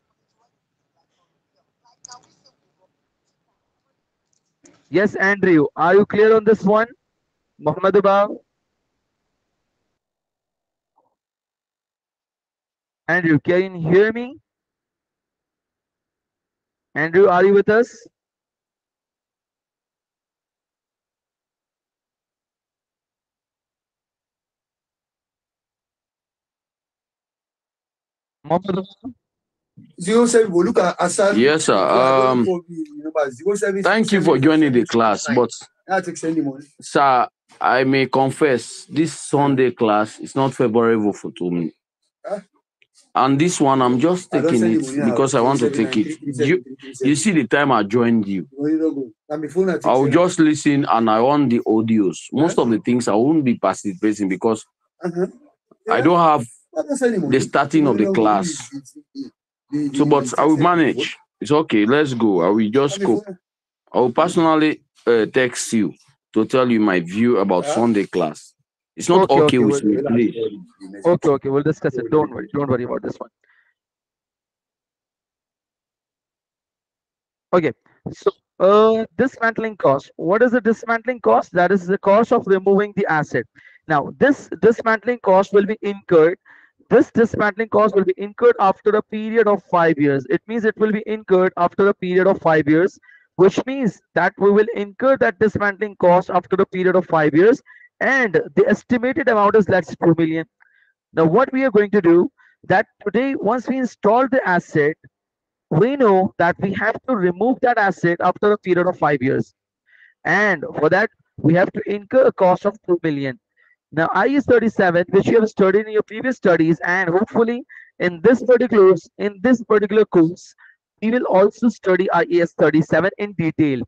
Yes, Andrew, are you clear on this one? Muhammad Abab, Andrew, can you hear me? Andrew, are you with us? Muhammad Abab? 07 go look at Assad. Yes, sir. Thank you for joining the class, but I take send the money. sir, I may confess this Sunday class is not favorable for to me. Huh? And this one, I'm just I don't taking send the it money now. because I want to take it. You see the time I joined you. Money don't go. And before I take I will send. just listen and I want the audios. Most of the things I won't be participating because Uh-huh. I don't have I don't send the money. the starting of the Money don't go. class. So, but I will manage. It's okay. Let's go. I will just And go. before- I will personally text you to tell you my view about Sunday class. It's not Okay, okay okay, with me, please. okay, we'll discuss it. Don't worry about this one. Okay, so dismantling cost. What is the dismantling cost? That is the cost of removing the asset. Now, this dismantling cost will be incurred. This dismantling cost will be incurred after a period of 5 years. It means it will be incurred after a period of 5 years, which means that we will incur that dismantling cost after a period of 5 years, and the estimated amount is let's say 2 million. Now, what we are going to do that today, once we install the asset, we know that we have to remove that asset after a period of 5 years, and for that we have to incur a cost of 2 million. Now IS 37, which you have studied in your previous studies, and hopefully in this particular course we will also study IAS 37 in detail.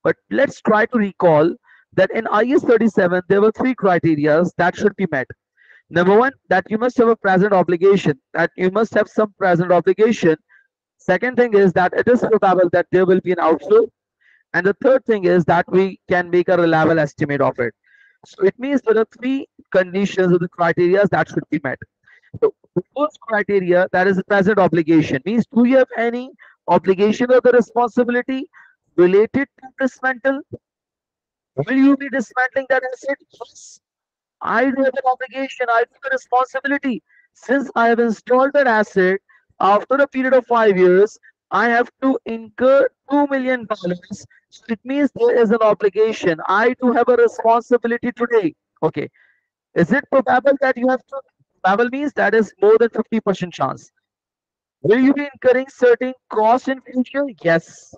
But let's try to recall that in IS 37 there were three criteria that should be met. Number one, that you must have a present obligation, that you must have some present obligation. Second thing is that it is probable that there will be an outflow. And the third thing is that we can make a reliable estimate of it. So it means there are three conditions or the criteria that should be met. So the first criteria, that is the present obligation, means do you have any obligation or the responsibility related to dismantle? Will you be dismantling that asset? Yes. I do have an obligation, I do have a responsibility. Since I have installed that asset, after a period of 5 years, I have to incur $2 million. So it means there is an obligation. I do have a responsibility today. Okay. Is it probable that you have to? Probable means that is more than 50% chance. Will you be incurring certain cost in future? Yes,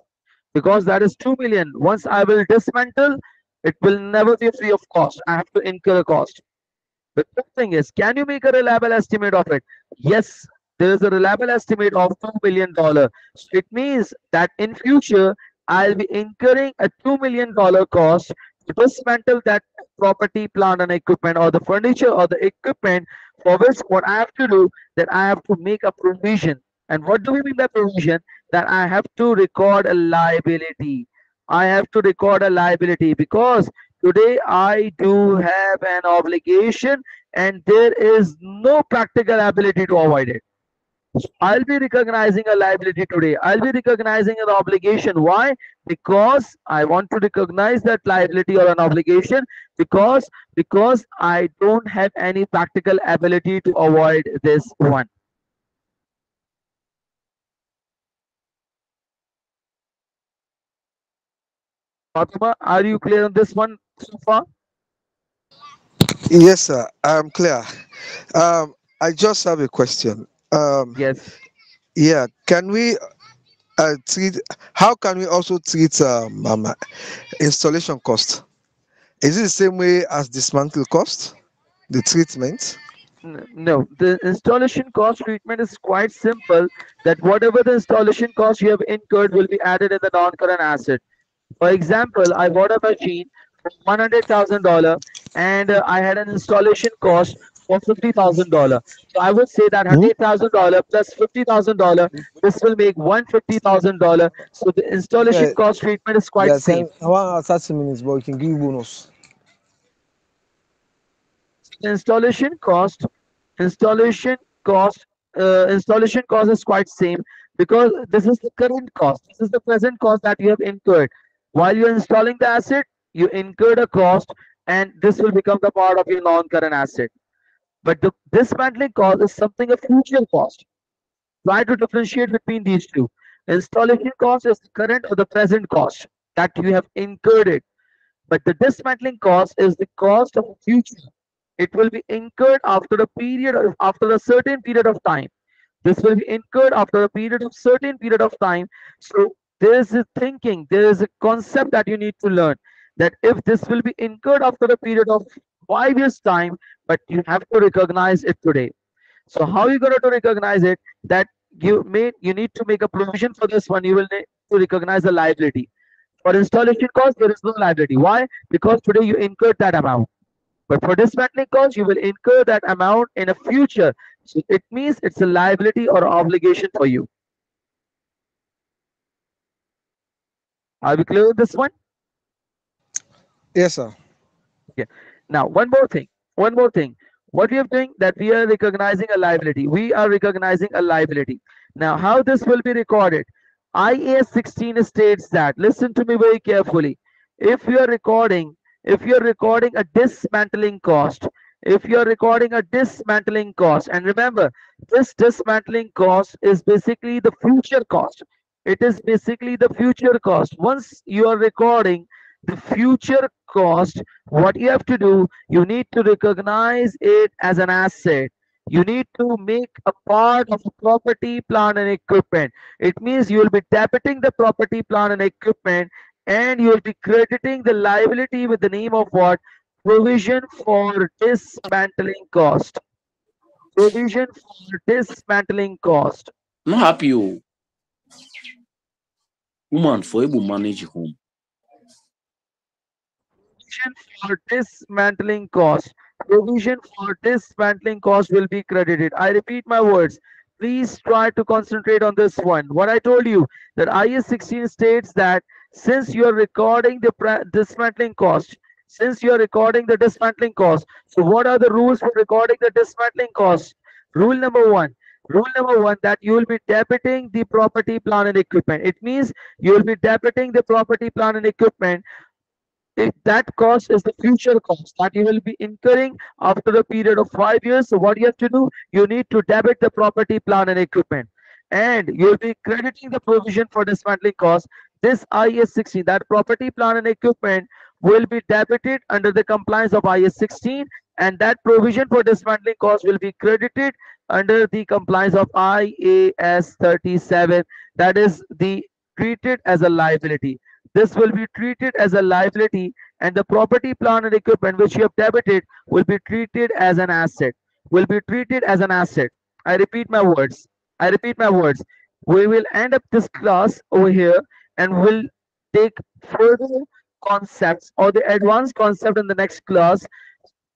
because that is 2 million. Once I will dismantle, it will never be free of cost. I have to incur a cost. The third thing is, can you make a reliable estimate of it? Yes, there is a reliable estimate of $2 million. So it means that in future, I'll be incurring a $2 million cost to dismantle that property, plant, and equipment, or the furniture or the equipment, for which what I have to do, that I have to make a provision. And what do we mean by provision? That I have to record a liability. I have to record a liability because today I do have an obligation and there is no practical ability to avoid it. So I'll be recognizing a liability today. I'll be recognizing an obligation. Why? Because I want to recognize that liability or an obligation because I don't have any practical ability to avoid this one. Fatima, are you clear on this one so far? Yes, sir. I'm clear. I just have a question. Yes. Yeah, can we treat? How can we also treat installation cost? Is it the same way as dismantle cost? The treatment? No, the installation cost treatment is quite simple. That whatever the installation cost you have incurred will be added in the non-current asset. For example, I bought a machine for $100,000 and I had an installation cost for $50,000. So I would say that Hmm? $100,000 plus $50,000, this will make $150,000. So the installation Yeah, cost treatment is quite yeah, same. 30 minutes, but we can give you bonus. The installation cost, installation cost is quite same because this is the current cost. This is the present cost that you have incurred. While you're installing the asset, you incurred a cost and this will become the part of your non-current asset. But the dismantling cost is something a future cost. Try to differentiate between these two. Installation cost is the current or the present cost that you have incurred it. But the dismantling cost is the cost of future. It will be incurred after a period of, after a certain period of time. This will be incurred after a period of certain period of time. So there is a thinking, there is a concept that you need to learn that if this will be incurred after a period of 5 years time, but you have to recognize it today. So how you going to recognize it? That you need to make a provision for this one. You will need to recognize the liability. For installation cost, there is no liability. Why? Because today you incurred that amount. But for dismantling cost, you will incur that amount in a future. So it means it's a liability or obligation for you. Are we clear with this one? Yes, sir. Yeah. Now, one more thing. One more thing. What we are doing that we are recognizing a liability. We are recognizing a liability. Now, how this will be recorded? IAS 16 states that. Listen to me very carefully. If you are recording, if you are recording a dismantling cost, if you are recording a dismantling cost, and remember, this dismantling cost is basically the future cost. It is basically the future cost. Once you are recording the future cost, what you have to do, you need to recognize it as an asset. You need to make a part of a property, plant, and equipment. It means you will be debiting the property, plant, and equipment, and you will be crediting the liability with the name of what? Provision for dismantling cost. Provision for dismantling cost. Not happy, oh. Woman for able manage home. Provision for dismantling cost. Provision for dismantling cost will be credited. I repeat my words. Please try to concentrate on this one. What I told you that IS 16 states that since you are recording the dismantling cost, since you are recording the dismantling cost, so what are the rules for recording the dismantling cost? Rule number one. Rule number one, that you will be debiting the property, plant, and equipment. It means you will be debiting the property, plant, and equipment if that cost is the future cost that you will be incurring after a period of 5 years. So what you have to do, you need to debit the property, plant, and equipment, and you will be crediting the provision for dismantling cost. This IS 16, that property, plant, and equipment will be debited under the compliance of IS 16, and that provision for dismantling cost will be credited under the compliance of IAS 37. That is the treated as a liability. This will be treated as a liability, and the property, plant, and equipment which you have debited will be treated as an asset. Will be treated as an asset. I repeat my words. I repeat my words. We will end up this class over here and we'll take further concepts or the advanced concept in the next class.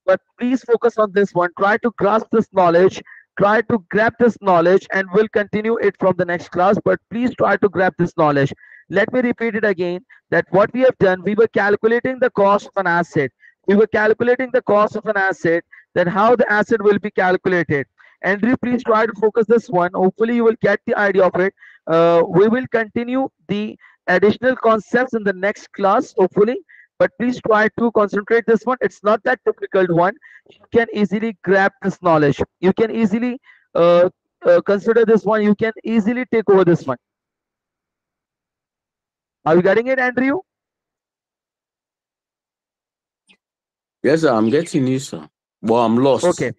But please focus on this one. Try to grasp this knowledge. Try to grab this knowledge, and we'll continue it from the next class. But please try to grab this knowledge. Let me repeat it again that what we have done, we were calculating the cost of an asset. We were calculating the cost of an asset, then how the asset will be calculated. Andrew, please try to focus this one. Hopefully, you will get the idea of it. We will continue the additional concepts in the next class, hopefully. But please try to concentrate this one. It's not that difficult one. You can easily grab this knowledge. You can easily uh, consider this one. You can easily take over this one. Are you getting it, Andrew? Yes, sir, I'm getting you, sir. But I'm lost. Okay,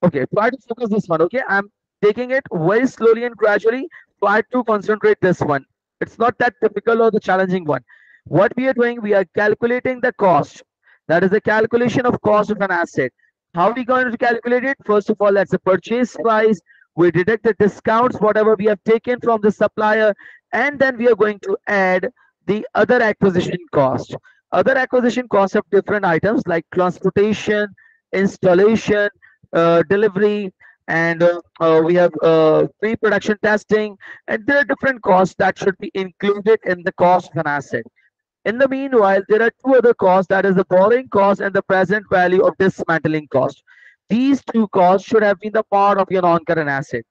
okay. Try to focus this one. Okay, I'm taking it very slowly and gradually. Try to concentrate this one. It's not that difficult or the challenging one. What we are doing, we are calculating the cost. That is the calculation of cost of an asset. How are we going to calculate it? First of all, that's the purchase price. We deduct the discounts, whatever we have taken from the supplier, and then we are going to add the other acquisition cost. Other acquisition costs of different items like transportation, installation, delivery, and we have pre-production testing, and there are different costs that should be included in the cost of an asset. In the meanwhile, there are two other costs, that is the borrowing cost and the present value of dismantling cost. These two costs should have been the part of your non-current asset.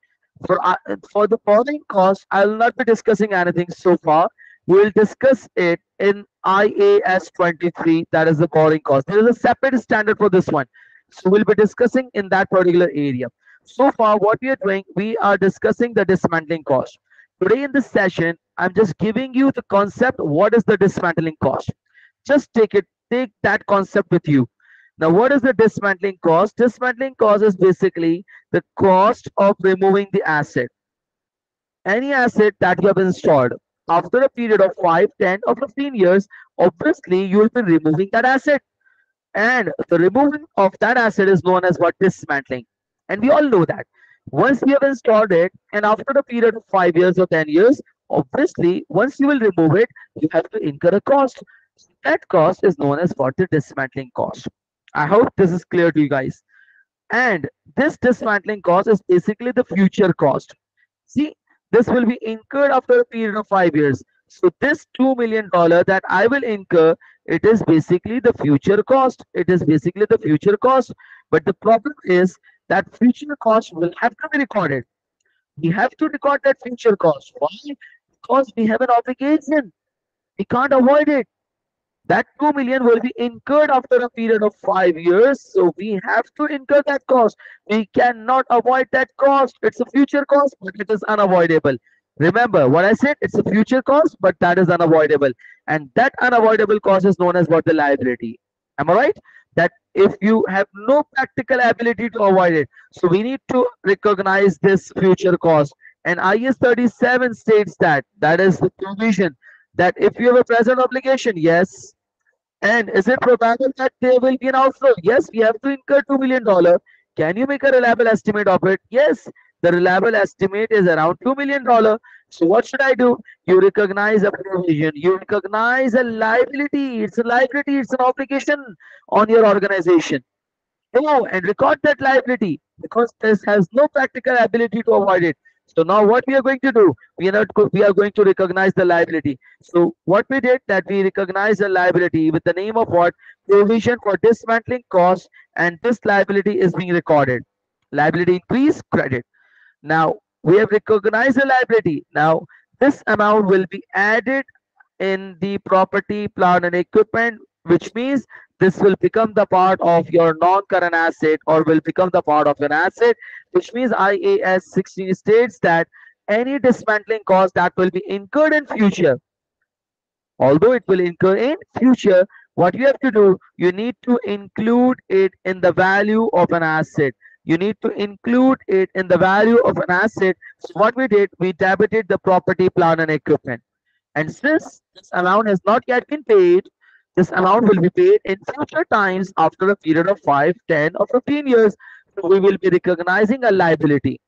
For the borrowing cost, I will not be discussing anything so far. We will discuss it in IAS 23, that is the borrowing cost. There is a separate standard for this one. So we'll be discussing in that particular area. So far, what we are doing, we are discussing the dismantling cost. Today in this session, I'm just giving you the concept. What is the dismantling cost? Just take that concept with you. Now, what is the dismantling cost? Dismantling cost is basically the cost of removing the asset. Any asset that you have installed after a period of 5, 10, or 15 years, obviously you will be removing that asset. And the removal of that asset is known as what? Dismantling. And we all know that. Once we have installed it, and after a period of 5 years or 10 years, obviously, once you will remove it, you have to incur a cost. That cost is known as what? The dismantling cost. I hope this is clear to you guys. And this dismantling cost is basically the future cost. See, this will be incurred after a period of 5 years. So this $2 million that I will incur, it is basically the future cost. It is basically the future cost. But the problem is that future cost will have to be recorded. We have to record that future cost. Why? Because we have an obligation. We can't avoid it. That 2 million will be incurred after a period of 5 years. So we have to incur that cost. We cannot avoid that cost. It's a future cost, but it is unavoidable. Remember what I said, it's a future cost, but that is unavoidable. And that unavoidable cost is known as what? The liability. Am I right? That if you have no practical ability to avoid it, so we need to recognize this future cost. And IS 37 states that is the provision that if you have a present obligation, yes, and is it probable that there will be an outflow? Yes, we have to incur $2 million. Can you make a reliable estimate of it? Yes, the reliable estimate is around $2 million. So what should I do? You recognize a provision. You recognize a liability. It's a liability. It's an obligation on your organization. Go and record that liability because this has no practical ability to avoid it. So now what we are going to do, we are going to recognize the liability. So what we did, that we recognize the liability with the name of what? Provision for dismantling costs, and this liability is being recorded. Liability increase, credit. Now we have recognized the liability. Now this amount will be added in the property, plant, and equipment, which means this will become the part of your non-current asset or will become the part of an asset, which means IAS 16 states that any dismantling cost that will be incurred in future, although it will incur in future, what you have to do, you need to include it in the value of an asset. You need to include it in the value of an asset. So what we did, we debited the property, plant, and equipment. And since this amount has not yet been paid, this amount will be paid in future times after a period of 5, 10, or 15 years. So we will be recognizing a liability.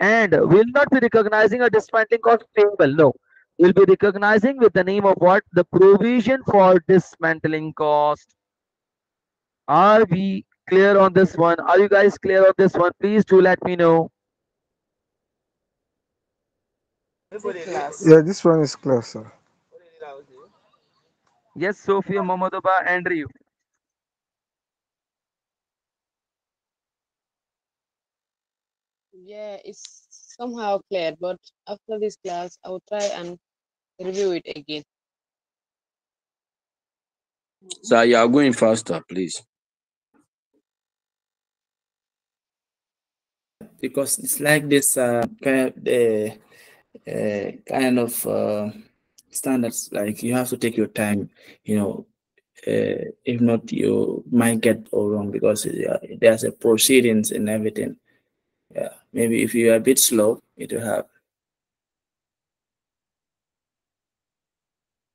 And we'll not be recognizing a dismantling cost payable. No. We'll be recognizing with the name of what? The provision for dismantling cost. Are we clear on this one? Are you guys clear on this one? Please do let me know. Class. Yeah, this one is clear, sir. Yes, Sophia, Momodoba, and Ryu. Yeah, it's somehow clear, but after this class, I will try and review it again. Sir, you are going faster, please. Because it's like this kind of standards. Like you have to take your time, you know, If not, you might get all wrong because there's a proceedings and everything. Yeah, maybe if you are a bit slow, it will help.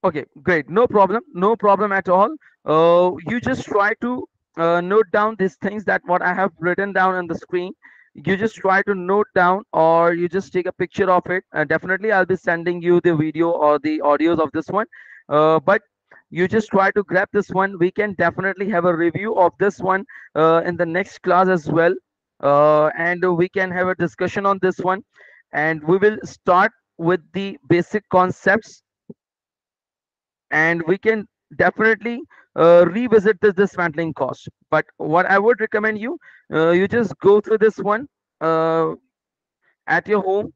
Okay, great. No problem at all. You just try to note down these things that what I have written down on the screen. You just try to note down, or you just take a picture of it. Definitely, I'll be sending you the video or the audios of this one. But you just try to grab this one. We can definitely have a review of this one in the next class as well, and we can have a discussion on this one. And we will start with the basic concepts, and we can definitely revisit this dismantling cost. But what I would recommend you, you just go through this one uh, at your home,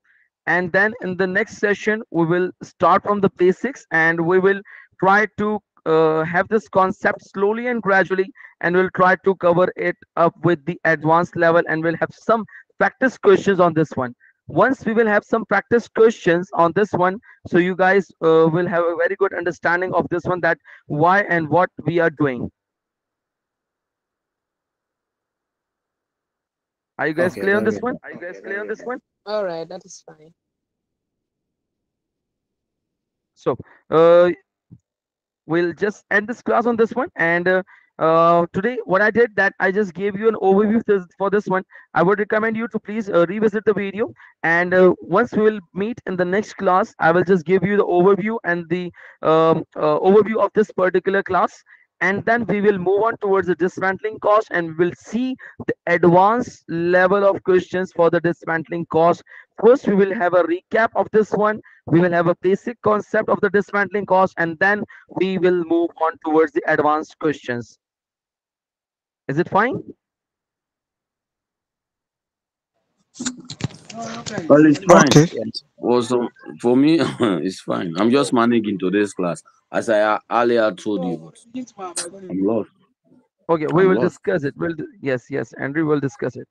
and then in the next session we will start from the basics, and we will try to have this concept slowly and gradually, and we'll try to cover it up with the advanced level, and we'll have some practice questions on this one. Once we will have some practice questions on this one, so you guys will have a very good understanding of this one, that why and what we are doing. Are you guys Okay, clear on very this good. one? All right, that is fine. So we'll just end this class on this one. And today what I did, that I just gave you an overview for this one. I would recommend you to please revisit the video, and once we will meet in the next class, I will just give you the overview and the overview of this particular class, and then we will move on towards the dismantling cost, and we will see the advanced level of questions for the dismantling cost. First we will have a recap of this one, we will have a basic concept of the dismantling cost, and then we will move on towards the advanced questions. Is it fine? Well, it's fine. Okay. Yes. Also, for me, it's fine. I'm just managing today's class. As I earlier told you, but I'm lost. Okay, we I'm will lost. discuss it. Yes, Andrew will discuss it.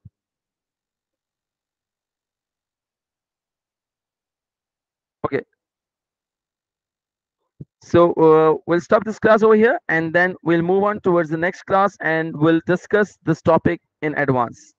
Okay, so we'll stop this class over here, and then we'll move on towards the next class, and we'll discuss this topic in advance.